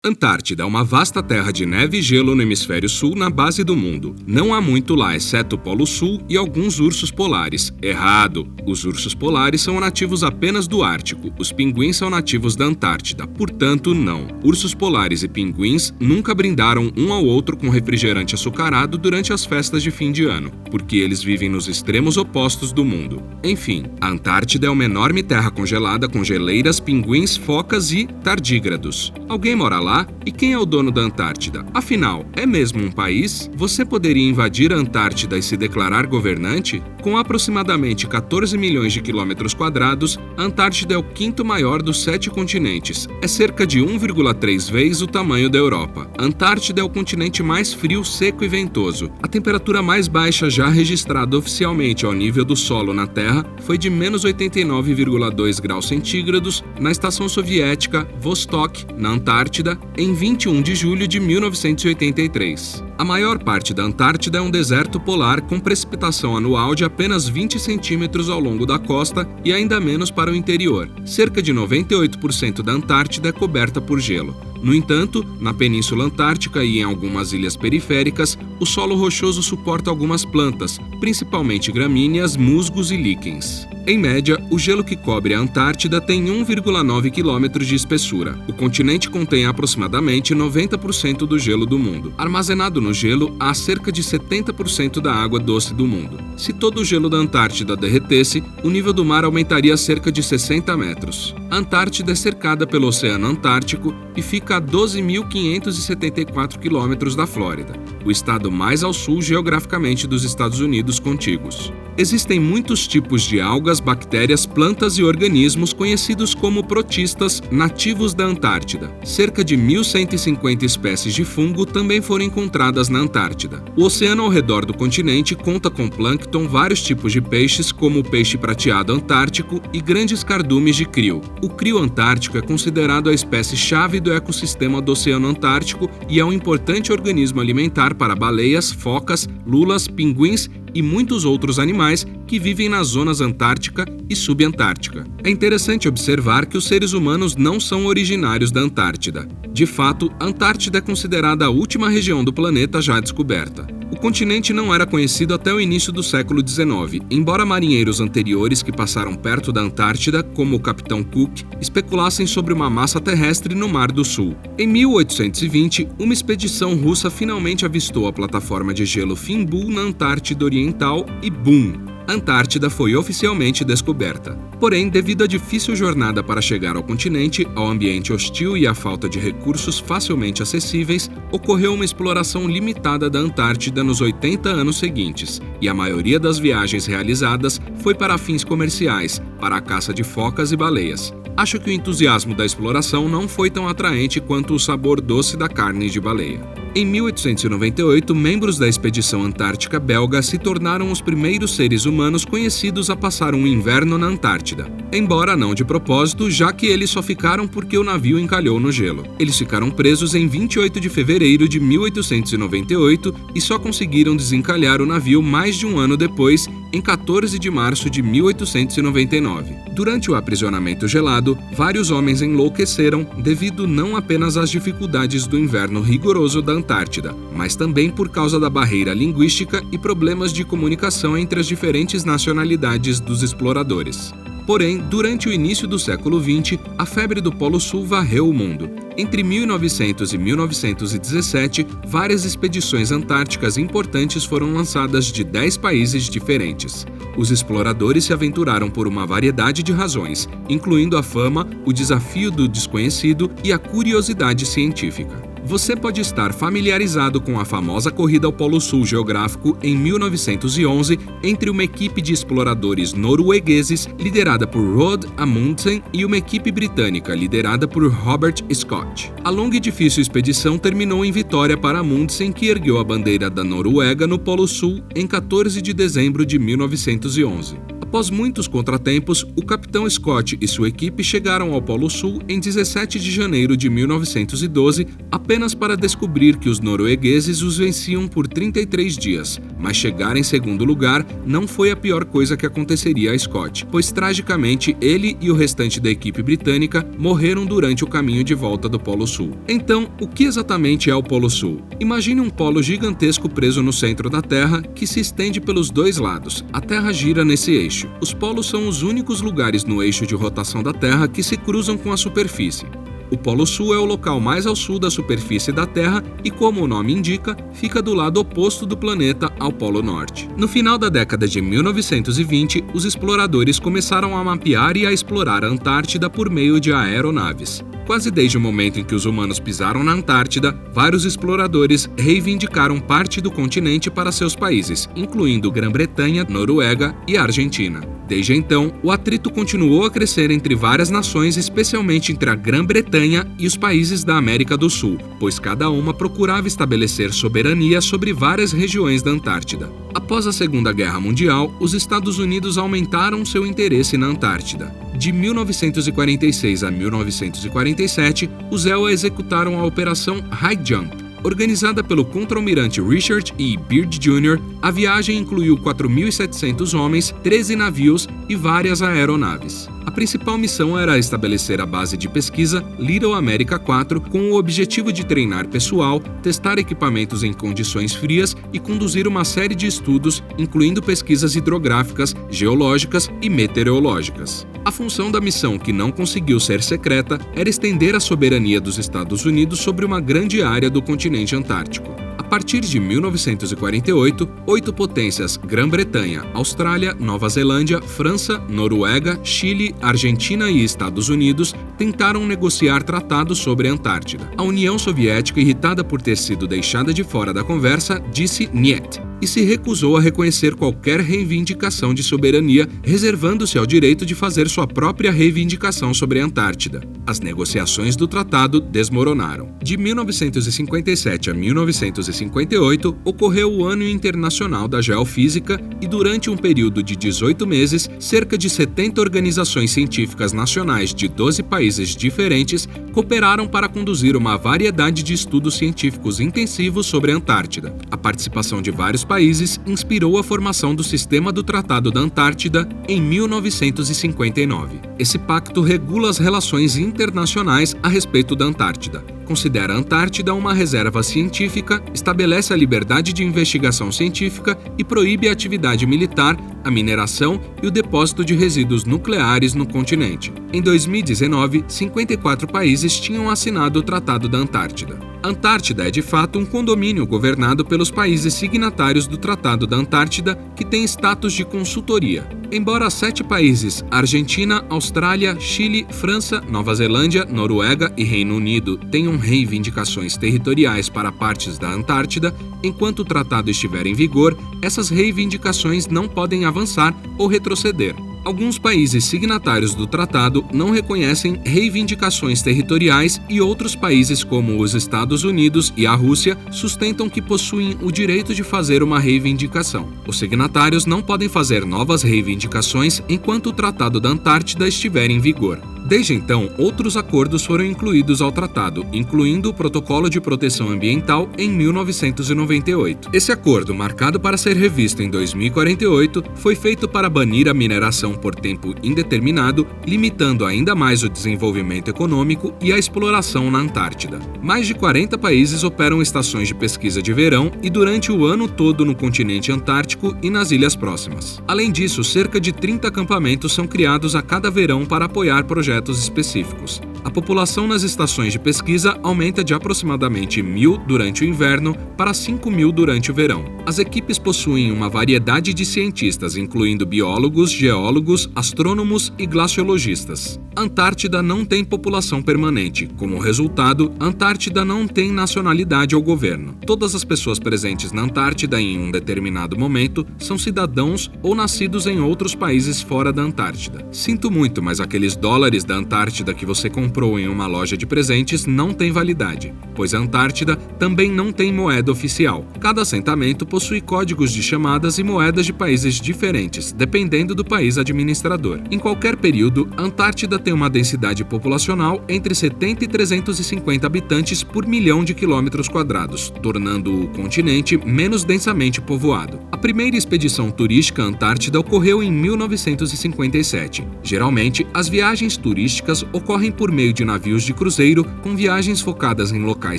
Antártida é uma vasta terra de neve e gelo no hemisfério sul, na base do mundo. Não há muito lá, exceto o Polo Sul e alguns ursos polares. Errado! Os ursos polares são nativos apenas do Ártico. Os pinguins são nativos da Antártida, portanto, não. Ursos polares e pinguins nunca brindaram um ao outro com refrigerante açucarado durante as festas de fim de ano, porque eles vivem nos extremos opostos do mundo. Enfim, a Antártida é uma enorme terra congelada com geleiras, pinguins, focas e tardígrados. Alguém mora lá? E quem é o dono da Antártida? Afinal, é mesmo um país? Você poderia invadir a Antártida e se declarar governante? Com aproximadamente 14 milhões de quilômetros quadrados, a Antártida é o quinto maior dos 7 continentes. É cerca de 1,3 vezes o tamanho da Europa. A Antártida é o continente mais frio, seco e ventoso. A temperatura mais baixa já registrada oficialmente ao nível do solo na Terra foi de menos 89,2 graus centígrados na estação soviética Vostok, na Antártida, em 21 de julho de 1983. A maior parte da Antártida é um deserto polar com precipitação anual de apenas 20 centímetros ao longo da costa e ainda menos para o interior. Cerca de 98% da Antártida é coberta por gelo. No entanto, na Península Antártica e em algumas ilhas periféricas, o solo rochoso suporta algumas plantas, principalmente gramíneas, musgos e líquens. Em média, o gelo que cobre a Antártida tem 1,9 km de espessura. O continente contém aproximadamente 90% do gelo do mundo. Armazenado no gelo, há cerca de 70% da água doce do mundo. Se todo o gelo da Antártida derretesse, o nível do mar aumentaria cerca de 60 metros. A Antártida é cercada pelo Oceano Antártico e fica a 12.574 quilômetros da Flórida, o estado mais ao sul geograficamente dos Estados Unidos contíguos. Existem muitos tipos de algas, bactérias, plantas e organismos conhecidos como protistas nativos da Antártida. Cerca de 1.150 espécies de fungo também foram encontradas na Antártida. O oceano ao redor do continente conta com plâncton, vários tipos de peixes, como o peixe prateado antártico e grandes cardumes de crio. O crio antártico é considerado a espécie-chave do ecossistema do Oceano Antártico e é um importante organismo alimentar para baleias, focas, lulas, pinguins e muitos outros animais que vivem nas zonas antártica e subantártica. É interessante observar que os seres humanos não são originários da Antártida. De fato, a Antártida é considerada a última região do planeta já descoberta. O continente não era conhecido até o início do século XIX, embora marinheiros anteriores que passaram perto da Antártida, como o capitão Cook, especulassem sobre uma massa terrestre no Mar do Sul. Em 1820, uma expedição russa finalmente avistou a plataforma de gelo Finbu na Antártida Oriental e boom! A Antártida foi oficialmente descoberta. Porém, devido à difícil jornada para chegar ao continente, ao ambiente hostil e à falta de recursos facilmente acessíveis, ocorreu uma exploração limitada da Antártida nos 80 anos seguintes, e a maioria das viagens realizadas foi para fins comerciais, para a caça de focas e baleias. Acho que o entusiasmo da exploração não foi tão atraente quanto o sabor doce da carne de baleia. Em 1898, membros da expedição antártica belga se tornaram os primeiros seres humanos conhecidos a passar um inverno na Antártida. Embora não de propósito, já que eles só ficaram porque o navio encalhou no gelo. Eles ficaram presos em 28 de fevereiro de 1898 e só conseguiram desencalhar o navio mais de um ano depois, em 14 de março de 1899. Durante o aprisionamento gelado, vários homens enlouqueceram devido não apenas às dificuldades do inverno rigoroso da Antártida, mas também por causa da barreira linguística e problemas de comunicação entre as diferentes nacionalidades dos exploradores. Porém, durante o início do século XX, a febre do Polo Sul varreu o mundo. Entre 1900 e 1917, várias expedições antárticas importantes foram lançadas de 10 países diferentes. Os exploradores se aventuraram por uma variedade de razões, incluindo a fama, o desafio do desconhecido e a curiosidade científica. Você pode estar familiarizado com a famosa corrida ao Polo Sul geográfico em 1911 entre uma equipe de exploradores noruegueses liderada por Roald Amundsen e uma equipe britânica liderada por Robert Scott. A longa e difícil expedição terminou em vitória para Amundsen, que ergueu a bandeira da Noruega no Polo Sul em 14 de dezembro de 1911. Após muitos contratempos, o capitão Scott e sua equipe chegaram ao Polo Sul em 17 de janeiro de 1912, apenas para descobrir que os noruegueses os venciam por 33 dias. Mas chegar em segundo lugar não foi a pior coisa que aconteceria a Scott, pois tragicamente ele e o restante da equipe britânica morreram durante o caminho de volta do Polo Sul. Então, o que exatamente é o Polo Sul? Imagine um polo gigantesco preso no centro da Terra que se estende pelos dois lados. A Terra gira nesse eixo. Os polos são os únicos lugares no eixo de rotação da Terra que se cruzam com a superfície. O Polo Sul é o local mais ao sul da superfície da Terra e, como o nome indica, fica do lado oposto do planeta ao Polo Norte. No final da década de 1920, os exploradores começaram a mapear e a explorar a Antártida por meio de aeronaves. Quase desde o momento em que os humanos pisaram na Antártida, vários exploradores reivindicaram parte do continente para seus países, incluindo Grã-Bretanha, Noruega e Argentina. Desde então, o atrito continuou a crescer entre várias nações, especialmente entre a Grã-Bretanha e os países da América do Sul, pois cada uma procurava estabelecer soberania sobre várias regiões da Antártida. Após a Segunda Guerra Mundial, os Estados Unidos aumentaram seu interesse na Antártida. De 1946 a 1947, os ELA executaram a Operação High Jump. Organizada pelo contra-almirante Richard E. Byrd Jr., a viagem incluiu 4.700 homens, 13 navios e várias aeronaves. A principal missão era estabelecer a base de pesquisa Little America 4 com o objetivo de treinar pessoal, testar equipamentos em condições frias e conduzir uma série de estudos, incluindo pesquisas hidrográficas, geológicas e meteorológicas. A função da missão, que não conseguiu ser secreta, era estender a soberania dos Estados Unidos sobre uma grande área do continente antártico. A partir de 1948, 8 potências Grã-Bretanha, Austrália, Nova Zelândia, França, Noruega, Chile, Argentina e Estados Unidos tentaram negociar tratados sobre a Antártida. A União Soviética, irritada por ter sido deixada de fora da conversa, disse "Niet" e se recusou a reconhecer qualquer reivindicação de soberania, reservando-se ao direito de fazer sua própria reivindicação sobre a Antártida. As negociações do tratado desmoronaram. De 1957 a 1958, ocorreu o Ano Internacional da Geofísica e, durante um período de 18 meses, cerca de 70 organizações científicas nacionais de 12 países diferentes cooperaram para conduzir uma variedade de estudos científicos intensivos sobre a Antártida. A participação de vários países inspirou a formação do Sistema do Tratado da Antártida em 1959. Esse pacto regula as relações internacionais a respeito da Antártida, considera a Antártida uma reserva científica, estabelece a liberdade de investigação científica e proíbe a atividade militar, a mineração e o depósito de resíduos nucleares no continente. Em 2019, 54 países tinham assinado o Tratado da Antártida. A Antártida é de fato um condomínio governado pelos países signatários do Tratado da Antártida, que tem status de consultoria. Embora 7 países, Argentina, Austrália, Chile, França, Nova Zelândia, Noruega e Reino Unido, tenham reivindicações territoriais para partes da Antártida, enquanto o tratado estiver em vigor, essas reivindicações não podem avançar ou retroceder. Alguns países signatários do tratado não reconhecem reivindicações territoriais e outros países, como os Estados Unidos e a Rússia, sustentam que possuem o direito de fazer uma reivindicação. Os signatários não podem fazer novas reivindicações enquanto o Tratado da Antártida estiver em vigor. Desde então, outros acordos foram incluídos ao tratado, incluindo o Protocolo de Proteção Ambiental em 1998. Esse acordo, marcado para ser revisto em 2048, foi feito para banir a mineração por tempo indeterminado, limitando ainda mais o desenvolvimento econômico e a exploração na Antártida. Mais de 40 países operam estações de pesquisa de verão e durante o ano todo no continente antártico e nas ilhas próximas. Além disso, cerca de 30 acampamentos são criados a cada verão para apoiar projetos específicos. A população nas estações de pesquisa aumenta de aproximadamente 1.000 durante o inverno para 5.000 durante o verão. As equipes possuem uma variedade de cientistas, incluindo biólogos, geólogos, astrônomos e glaciologistas. A Antártida não tem população permanente. Como resultado, a Antártida não tem nacionalidade ou governo. Todas as pessoas presentes na Antártida em um determinado momento são cidadãos ou nascidos em outros países fora da Antártida. Sinto muito, mas aqueles dólares da Antártida que você comprou em uma loja de presentes não têm validade. pois a Antártida também não tem moeda oficial. Cada assentamento possui códigos de chamadas e moedas de países diferentes, dependendo do país administrador. Em qualquer período, a Antártida tem uma densidade populacional entre 70 e 350 habitantes por milhão de quilômetros quadrados, tornando o continente menos densamente povoado. A primeira expedição turística à Antártida ocorreu em 1957. Geralmente, as viagens turísticas ocorrem por meio de navios de cruzeiro, com viagens focadas em locais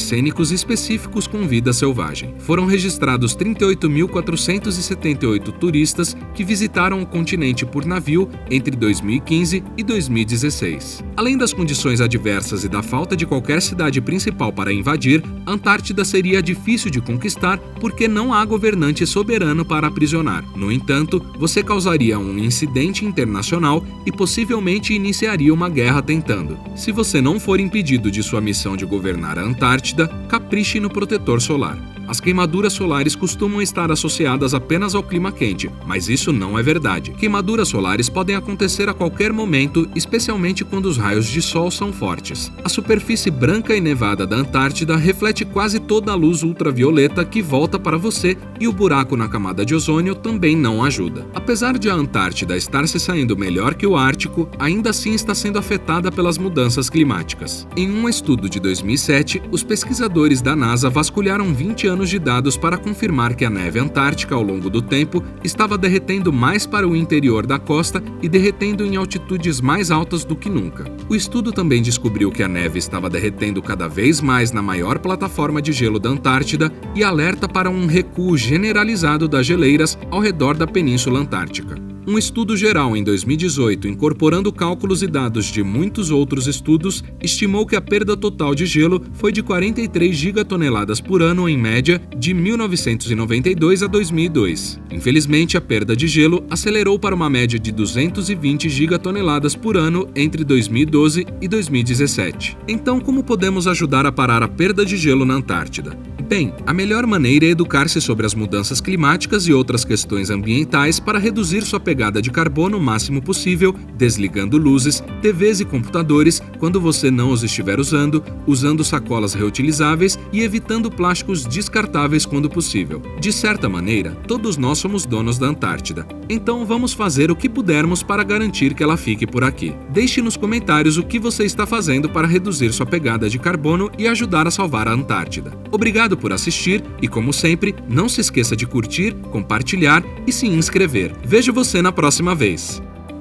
cênicos específicos com vida selvagem. Foram registrados 38.478 turistas que visitaram o continente por navio entre 2015 e 2016. Além das condições adversas e da falta de qualquer cidade principal para invadir, a Antártida seria difícil de conquistar porque não há governante soberano para aprisionar. No entanto, você causaria um incidente internacional e possivelmente iniciaria uma guerra tentando. Se você não for impedido de sua missão de governar a Antártida, capriche no protetor solar. As queimaduras solares costumam estar associadas apenas ao clima quente, mas isso não é verdade. Queimaduras solares podem acontecer a qualquer momento, especialmente quando os raios de sol são fortes. A superfície branca e nevada da Antártida reflete quase toda a luz ultravioleta que volta para você e o buraco na camada de ozônio também não ajuda. Apesar de a Antártida estar se saindo melhor que o Ártico, ainda assim está sendo afetada pelas mudanças climáticas. Em um estudo de 2007, os pesquisadores da NASA vasculharam 20 anos de dados para confirmar que a neve antártica ao longo do tempo estava derretendo mais para o interior da costa e derretendo em altitudes mais altas do que nunca. O estudo também descobriu que a neve estava derretendo cada vez mais na maior plataforma de gelo da Antártida e alerta para um recuo generalizado das geleiras ao redor da Península Antártica. Um estudo geral em 2018, incorporando cálculos e dados de muitos outros estudos, estimou que a perda total de gelo foi de 43 gigatoneladas por ano em média de 1992 a 2002. Infelizmente, a perda de gelo acelerou para uma média de 220 gigatoneladas por ano entre 2012 e 2017. Então, como podemos ajudar a parar a perda de gelo na Antártida? Bem, a melhor maneira é educar-se sobre as mudanças climáticas e outras questões ambientais para reduzir sua pegada de carbono o máximo possível, desligando luzes, TVs e computadores quando você não os estiver usando, usando sacolas reutilizáveis e evitando plásticos descartáveis quando possível. De certa maneira, todos nós somos donos da Antártida, então vamos fazer o que pudermos para garantir que ela fique por aqui. Deixe nos comentários o que você está fazendo para reduzir sua pegada de carbono e ajudar a salvar a Antártida. Obrigado por assistir e, como sempre, não se esqueça de curtir, compartilhar e se inscrever. Vejo você na próxima vez.